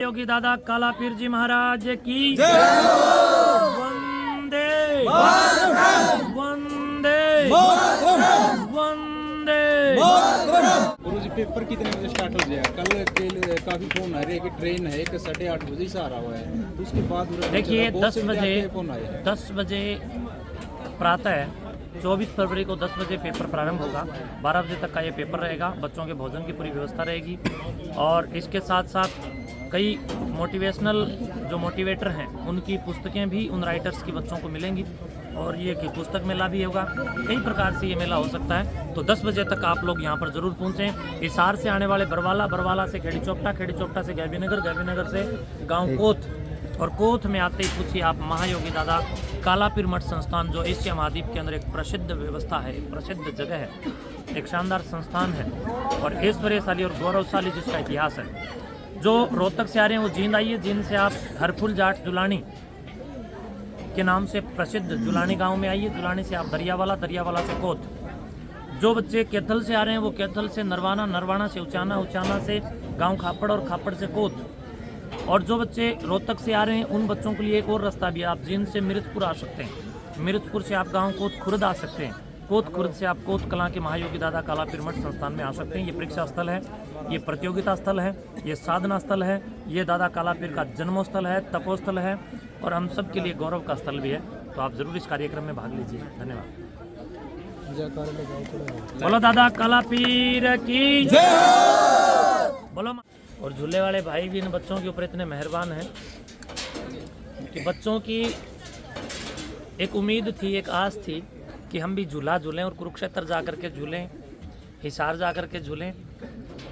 योगी दादा कालापीर जी महाराज की वंदे वंदे वंदे। गुरुजी पेपर कितने बजे स्टार्ट हो जाएगा? कल काफी फोन आ रहे हैं कि ट्रेन है कि 8:30 बजे से आ रहा हुआ है, तो उसके बाद देखिए 10 बजे प्रातः 24 फरवरी को 10 बजे पेपर प्रारंभ होगा। 12 बजे तक का ये पेपर रहेगा। बच्चों के भोजन की पूरी व्यवस्था रहेगी और इसके साथ साथ कई मोटिवेशनल जो मोटिवेटर हैं उनकी पुस्तकें भी उन राइटर्स की बच्चों को मिलेंगी और ये कि पुस्तक मेला भी होगा। कई प्रकार से ये मेला हो सकता है, तो 10 बजे तक आप लोग यहाँ पर ज़रूर पहुँचें। हिसार से आने वाले बरवाला, बरवाला से खेड़ी चौपटा, खेड़ी चौपटा से गैबीनगर, गैबीनगर से गाँव कोथ और कोथ में आते ही पूछिए आप महायोगी दादा कालापीर मठ संस्थान, जो एशिया महाद्वीप के अंदर एक प्रसिद्ध व्यवस्था है, एक प्रसिद्ध जगह है, एक शानदार संस्थान है और ऐश्वर्यशाली और गौरवशाली जिसका इतिहास है। जो रोहतक से आ रहे हैं वो जींद आइए, जींद से आप हरफुल जाट जुलानी के नाम से प्रसिद्ध जुलानी गांव में आइए, जुलानी से आप दरियावाला, दरियावाला से कोथ। जो बच्चे कैथल से आ रहे हैं वो कैथल से नरवाना, नरवाना से उचाना, उचाना से गांव खापड़ और खापड़ से कोथ। और जो बच्चे रोहतक से आ रहे हैं उन बच्चों के लिए एक और रास्ता भी है, आप जींद से मिर्चपुर आ सकते हैं, मिर्चपुर से आप गाँव कोथ खुर्द आ सकते हैं, कोथ खुर्द से आप कोथ कलां के महायोगी दादा कालापीर मठ संस्थान में आ सकते हैं। ये परीक्षा स्थल है, ये प्रतियोगिता स्थल है, ये साधना स्थल है, ये दादा कालापीर का जन्मोस्थल है, तपोस्थल है और हम सब के लिए गौरव का स्थल भी है। तो आप जरूर इस कार्यक्रम में भाग लीजिए। धन्यवाद। बोलो दादा कालापीर की बोलो। और झूले वाले भाई भी इन बच्चों के ऊपर इतने मेहरबान हैं कि बच्चों की एक उम्मीद थी, एक आस थी कि हम भी झूला झूलें और कुरुक्षेत्र जा कर के झूलें, हिसार जा कर के झूलें।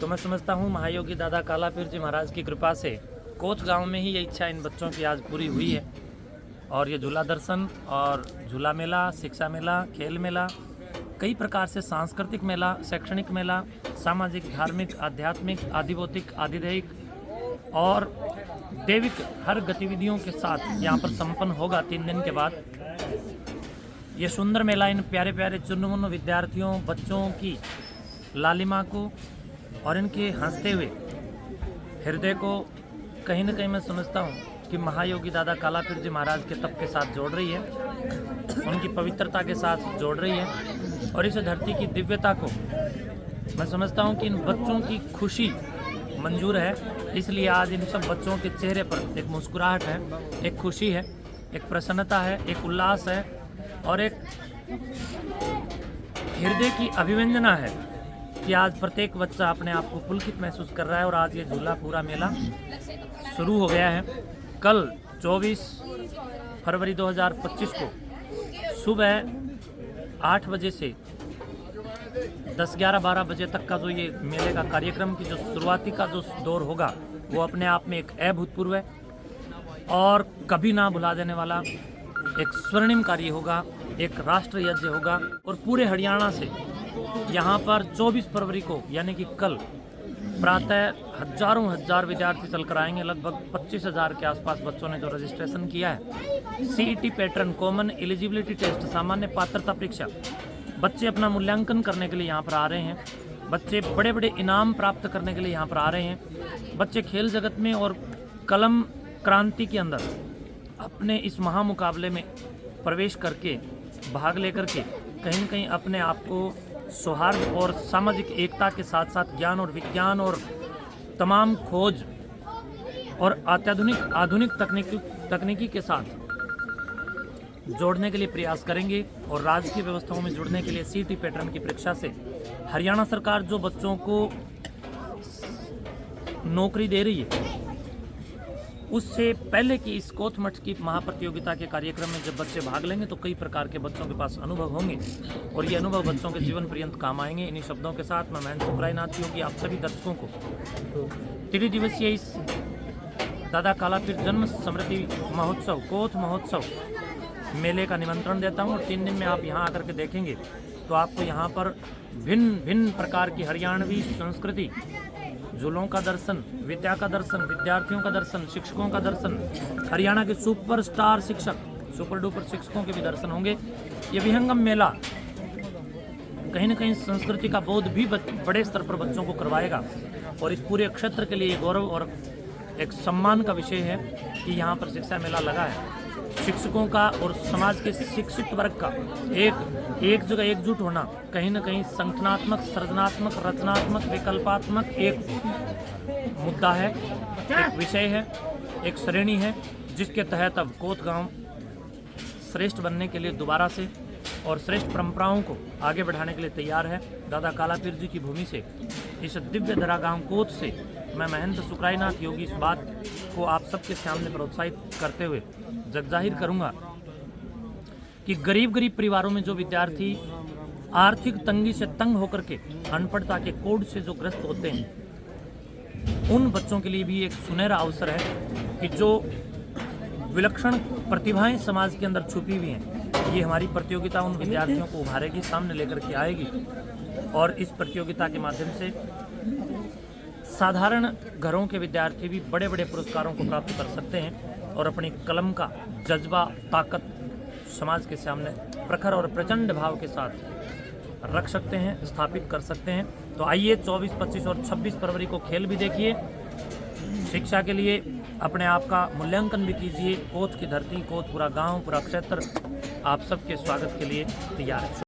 तो मैं समझता हूँ महायोगी दादा कालापीर जी महाराज की कृपा से कोच गांव में ही ये इच्छा इन बच्चों की आज पूरी हुई है और ये झूला दर्शन और झूला मेला, शिक्षा मेला, खेल मेला, कई प्रकार से सांस्कृतिक मेला, शैक्षणिक मेला, सामाजिक, धार्मिक, आध्यात्मिक, आदिभौतिक, आदिदैविक और दैविक हर गतिविधियों के साथ यहाँ पर संपन्न होगा 3 दिन के बाद। ये सुंदर मेला इन प्यारे प्यारे चुनमुन विद्यार्थियों, बच्चों की लालिमा को और इनके हंसते हुए हृदय को कहीं न कहीं मैं समझता हूँ कि महायोगी दादा कालापीर जी महाराज के तप के साथ जोड़ रही है, उनकी पवित्रता के साथ जोड़ रही है और इस धरती की दिव्यता को मैं समझता हूँ कि इन बच्चों की खुशी मंजूर है। इसलिए आज इन सब बच्चों के चेहरे पर एक मुस्कुराहट है, एक खुशी है, एक प्रसन्नता है, एक उल्लास है और एक हृदय की अभिव्यंजना है कि आज प्रत्येक बच्चा अपने आप को पुलकित महसूस कर रहा है और आज ये झूला पूरा मेला शुरू हो गया है। कल 24 फरवरी 2025 को सुबह 8 बजे से 10, 11, 12 बजे तक का जो ये मेले का कार्यक्रम की जो शुरुआती का जो दौर होगा वो अपने आप में एक अभूतपूर्व है और कभी ना भुला देने वाला एक स्वर्णिम कार्य होगा, एक राष्ट्र यज्ञ होगा और पूरे हरियाणा से यहाँ पर 24 फरवरी को यानी कि कल प्रातः हजार विद्यार्थी चलकर आएंगे। लगभग 25,000 के आसपास बच्चों ने जो रजिस्ट्रेशन किया है। CET pattern, common eligibility test, सामान्य पात्रता परीक्षा, बच्चे अपना मूल्यांकन करने के लिए यहाँ पर आ रहे हैं। बच्चे बड़े बड़े इनाम प्राप्त करने के लिए यहाँ पर आ रहे हैं। बच्चे खेल जगत में और कलम क्रांति के अंदर अपने इस महामुकाबले में प्रवेश करके भाग लेकर के कहीं न कहीं अपने आप को सौहार्द और सामाजिक एकता के साथ साथ ज्ञान और विज्ञान और तमाम खोज और आधुनिक तकनीकी के साथ जोड़ने के लिए प्रयास करेंगे और राजकीय व्यवस्थाओं में जुड़ने के लिए सीटी पैटर्न की परीक्षा से हरियाणा सरकार जो बच्चों को नौकरी दे रही है उससे पहले की इस कोथ मठ की महाप्रतियोगिता के कार्यक्रम में जब बच्चे भाग लेंगे तो कई प्रकार के बच्चों के पास अनुभव होंगे और ये अनुभव बच्चों के जीवन पर्यंत काम आएंगे। इन्हीं शब्दों के साथ मैं महंत सुखरायनाथ योगी आप सभी दर्शकों को 3 दिवसीय इस दादा कालापीर जन्म स्मृति महोत्सव, कोथ महोत्सव मेले का निमंत्रण देता हूँ और 3 दिन में आप यहाँ आकर के देखेंगे तो आपको यहाँ पर भिन्न भिन्न प्रकार की हरियाणवी संस्कृति, झूलों का दर्शन, विद्या का दर्शन, विद्यार्थियों का दर्शन, शिक्षकों का दर्शन, हरियाणा के सुपरस्टार शिक्षक, सुपर डुपर शिक्षकों के भी दर्शन होंगे। ये विहंगम मेला कहीं न कहीं संस्कृति का बोध भी बड़े स्तर पर बच्चों को करवाएगा और इस पूरे क्षेत्र के लिए गौरव और एक सम्मान का विषय है कि यहाँ पर शिक्षा मेला लगा है। शिक्षकों का और समाज के शिक्षित वर्ग का एक जगह एकजुट होना कहीं ना कहीं संगठनात्मक, सृजनात्मक, रचनात्मक, विकल्पात्मक एक मुद्दा है, एक विषय है, एक श्रेणी है, जिसके तहत अब कोत गांव श्रेष्ठ बनने के लिए दोबारा से और श्रेष्ठ परंपराओं को आगे बढ़ाने के लिए तैयार है। दादा कालापीर जी की भूमि से, इस दिव्य धरा गांव कोत से मैं महंत सुकराईनाथ योगी इस बात को आप सबके सामने प्रोत्साहित करते हुए जगजाहिर करूंगा कि गरीब परिवारों में जो विद्यार्थी आर्थिक तंगी से तंग होकर के अनपढ़ता के कोड से जो ग्रस्त होते हैं, उन बच्चों के लिए भी एक सुनहरा अवसर है कि जो विलक्षण प्रतिभाएं समाज के अंदर छुपी हुई हैं, ये हमारी प्रतियोगिता उन विद्यार्थियों को उभारेगी, सामने लेकर के आएगी और इस प्रतियोगिता के माध्यम से साधारण घरों के विद्यार्थी भी बड़े बड़े पुरस्कारों को प्राप्त कर सकते हैं और अपनी कलम का जज्बा, ताकत समाज के सामने प्रखर और प्रचंड भाव के साथ रख सकते हैं, स्थापित कर सकते हैं। तो आइए 24, 25 और 26 फरवरी को खेल भी देखिए, शिक्षा के लिए अपने आप का मूल्यांकन भी कीजिए। कोत की धरती, कोत पूरा गांव, पूरा क्षेत्र आप सबके स्वागत के लिए तैयार है।